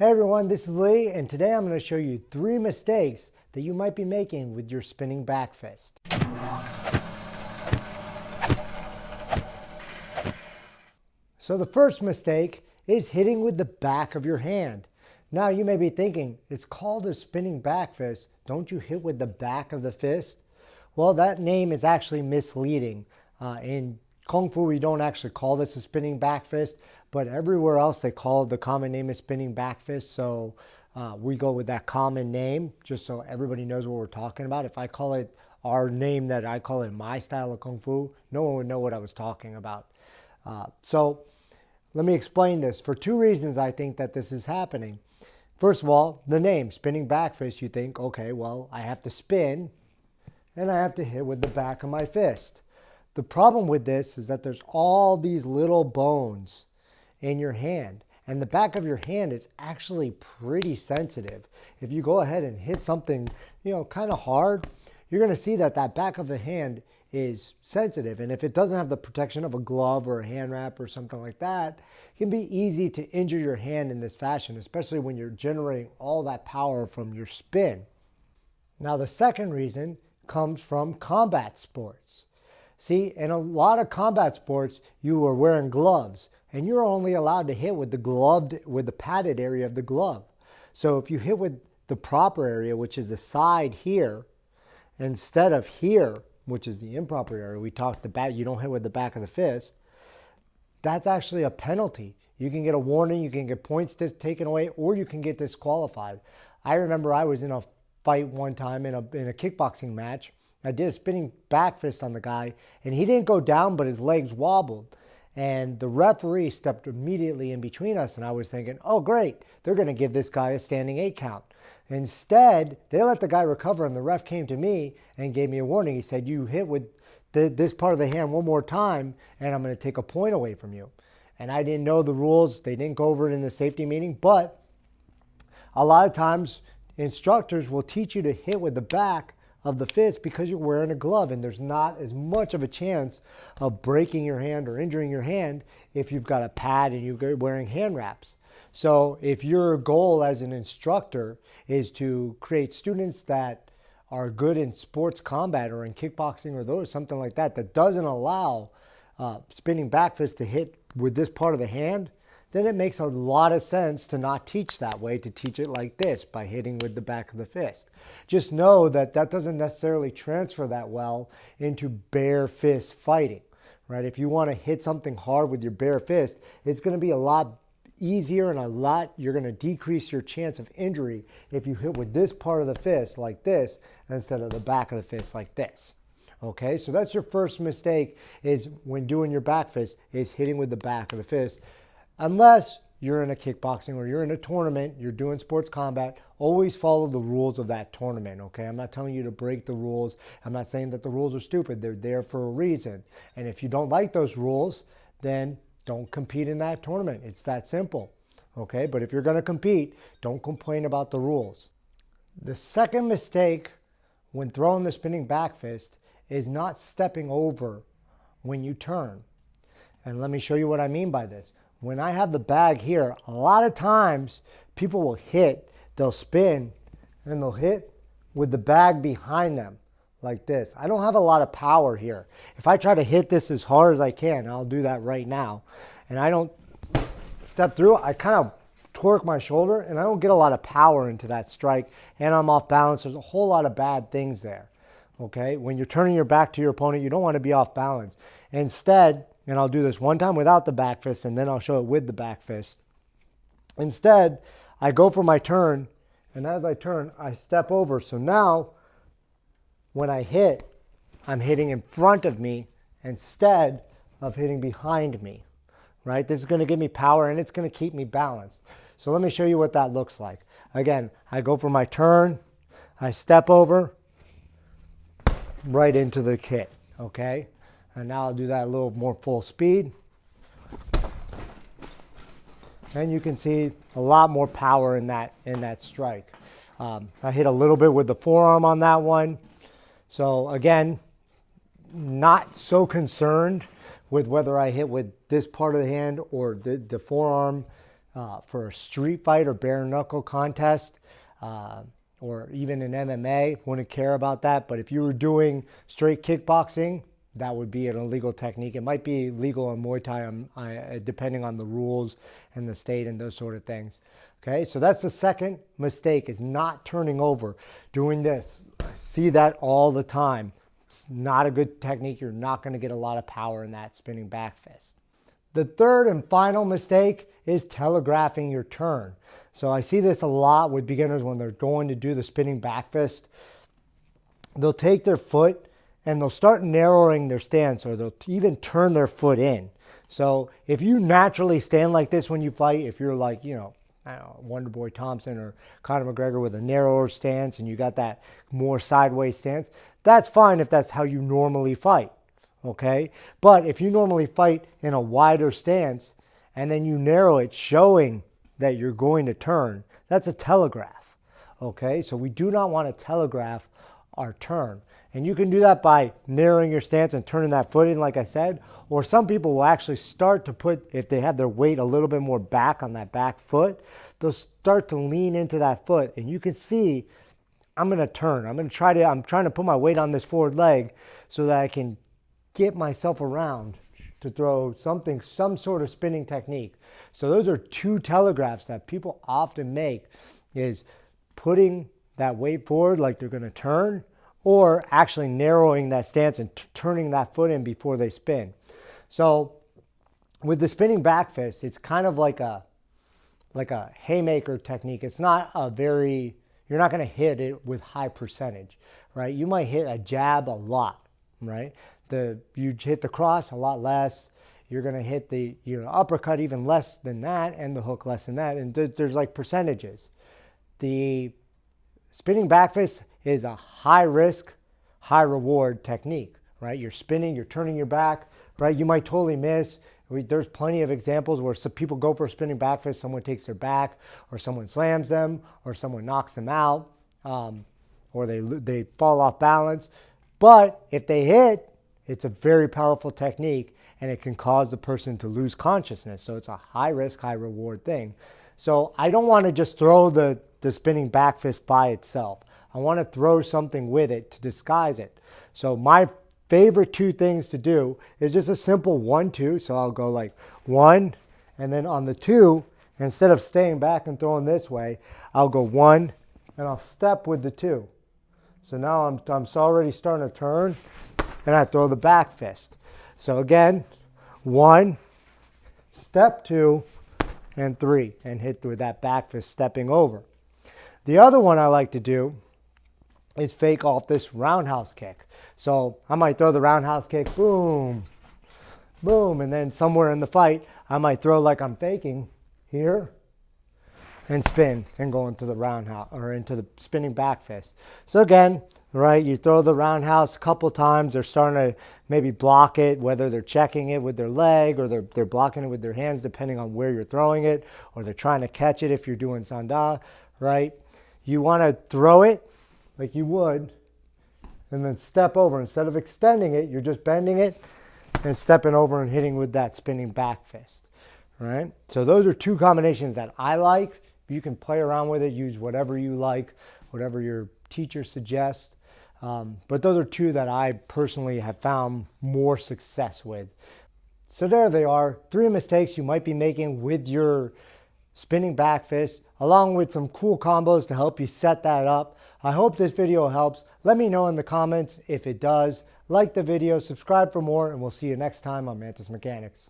Hey everyone, this is Lee, and today I'm going to show you 3 mistakes that you might be making with your spinning back fist. So the first mistake is hitting with the back of your hand. Now you may be thinking, it's called a spinning back fist. Don't you hit with the back of the fist? Well, that name is actually misleading. In Kung Fu, we don't actually call this a spinning back fist, but everywhere else they call it, the common name is spinning back fist. So we go with that common name just so everybody knows what we're talking about. If I call it our name that I call it my style of Kung Fu, no one would know what I was talking about. So let me explain this. For 2 reasons I think that this is happening. First of all, the name, spinning back fist, you think, okay, well, I have to spin and I have to hit with the back of my fist. The problem with this is that there's all these little bones in your hand, and the back of your hand is actually pretty sensitive. If you go ahead and hit something, kind of hard, you're going to see that that back of the hand is sensitive. And if it doesn't have the protection of a glove or a hand wrap or something like that, it can be easy to injure your hand in this fashion, especially when you're generating all that power from your spin. Now, the second reason comes from combat sports. See, in a lot of combat sports, you are wearing gloves, and you're only allowed to hit with the padded area of the glove. So if you hit with the proper area, which is the side here, instead of here, which is the improper area, we talked about you don't hit with the back of the fist, that's actually a penalty. You can get a warning, you can get points taken away, or you can get disqualified. I remember I was in a fight one time in a kickboxing match. I did a spinning back fist on the guy, and he didn't go down, but his legs wobbled. And the referee stepped immediately in between us, and I was thinking, oh, great, they're going to give this guy a standing 8 count. Instead, they let the guy recover, and the ref came to me and gave me a warning. He said, you hit with this part of the hand one more time, and I'm going to take a point away from you. And I didn't know the rules. They didn't go over it in the safety meeting, but a lot of times instructors will teach you to hit with the back of the fist because you're wearing a glove, and there's not as much of a chance of breaking your hand or injuring your hand if you've got a pad and you're wearing hand wraps. So if your goal as an instructor is to create students that are good in sports combat or in kickboxing or something like that, that doesn't allow spinning back fist to hit with this part of the hand, then it makes a lot of sense to not teach that way, to teach it like this, by hitting with the back of the fist. Just know that that doesn't necessarily transfer that well into bare fist fighting, right? If you want to hit something hard with your bare fist, it's going to be a lot easier and you're going to decrease your chance of injury if you hit with this part of the fist like this instead of the back of the fist like this. Okay, so that's your first mistake, is when doing your back fist, is hitting with the back of the fist. Unless you're in a kickboxing or you're in a tournament, you're doing sports combat, always follow the rules of that tournament, okay? I'm not telling you to break the rules. I'm not saying that the rules are stupid. They're there for a reason. And if you don't like those rules, then don't compete in that tournament. It's that simple, okay? But if you're going to compete, don't complain about the rules. The second mistake when throwing the spinning back fist is not stepping over when you turn. And let me show you what I mean by this. When I have the bag here, a lot of times people will they'll spin, and they'll hit with the bag behind them like this. I don't have a lot of power here. If I try to hit this as hard as I can, I'll do that right now, and I don't step through, I kind of torque my shoulder, and I don't get a lot of power into that strike, and I'm off balance. There's a whole lot of bad things there, okay? When you're turning your back to your opponent, you don't want to be off balance. Instead, and I'll do this one time without the back fist, and then I'll show it with the back fist. Instead, I go for my turn, and as I turn, I step over. So now, when I hit, I'm hitting in front of me instead of hitting behind me, right? This is going to give me power, and it's going to keep me balanced. So let me show you what that looks like. Again, I go for my turn, I step over, right into the hit, okay? And now I'll do that a little more full speed. And you can see a lot more power in that strike. I hit a little bit with the forearm on that one. So again, not so concerned with whether I hit with this part of the hand or the forearm. for a street fight or bare knuckle contest, or even in MMA, wouldn't care about that. But if you were doing straight kickboxing, that would be an illegal technique. It might be legal in Muay Thai, depending on the rules and the state and those sort of things. Okay, so that's the second mistake, is not turning over, doing this. I see that all the time. It's not a good technique. You're not going to get a lot of power in that spinning back fist. The third and final mistake is telegraphing your turn. So I see this a lot with beginners when they're going to do the spinning back fist. They'll take their foot and they'll start narrowing their stance, or they'll even turn their foot in. So if you naturally stand like this when you fight, if you're like, I don't know, Wonder Boy Thompson or Conor McGregor with a narrower stance and you got that more sideways stance, that's fine if that's how you normally fight, okay? But if you normally fight in a wider stance and then you narrow it, showing that you're going to turn, that's a telegraph, okay? So we do not want to telegraph our turn. And you can do that by narrowing your stance and turning that foot in, like I said. Or some people will actually start to put, if they have their weight a little bit more back on that back foot, they'll start to lean into that foot. And you can see, I'm going to turn. I'm trying to put my weight on this forward leg so that I can get myself around to throw some sort of spinning technique. So those are two telegraphs that people often make, is putting that weight forward like they're going to turn, or actually narrowing that stance and turning that foot in before they spin. So with the spinning back fist, it's kind of like a haymaker technique. It's not you're not going to hit it with high percentage, right? You might hit a jab a lot, right? You hit the cross a lot less. You're going to hit the uppercut even less than that, and the hook less than that. And there's like percentages. The spinning back fist is a high risk, high reward technique, right? You're spinning, you're turning your back, right? You might totally miss. There's plenty of examples where some people go for a spinning back fist, someone takes their back, or someone slams them, or someone knocks them out, or they fall off balance. But if they hit, it's a very powerful technique, and it can cause the person to lose consciousness. So it's a high risk, high reward thing. So I don't want to just throw the spinning back fist by itself. I want to throw something with it to disguise it. So my favorite two things to do is just a simple 1-2. So I'll go like 1, and then on the 2, instead of staying back and throwing this way, I'll go 1, and I'll step with the 2. So now I'm already starting to turn, and I throw the back fist. So again, 1, step 2, and 3, and hit with that back fist stepping over. The other one I like to do is fake off this roundhouse kick. So I might throw the roundhouse kick, boom, boom, and then somewhere in the fight, I might throw like I'm faking here and spin and go into the roundhouse or into the spinning back fist. So again, right, you throw the roundhouse a couple times, they're starting to maybe block it, whether they're checking it with their leg or they're blocking it with their hands, depending on where you're throwing it, or they're trying to catch it if you're doing sanda, right? You want to throw it like you would, and then step over. Instead of extending it, you're just bending it and stepping over and hitting with that spinning back fist, right? So those are two combinations that I like. You can play around with it, use whatever you like, whatever your teacher suggests. But those are two that I personally have found more success with. So there they are, 3 mistakes you might be making with your spinning back fist, along with some cool combos to help you set that up. I hope this video helps. Let me know in the comments if it does. Like the video, subscribe for more, and we'll see you next time on Mantis Mechanics.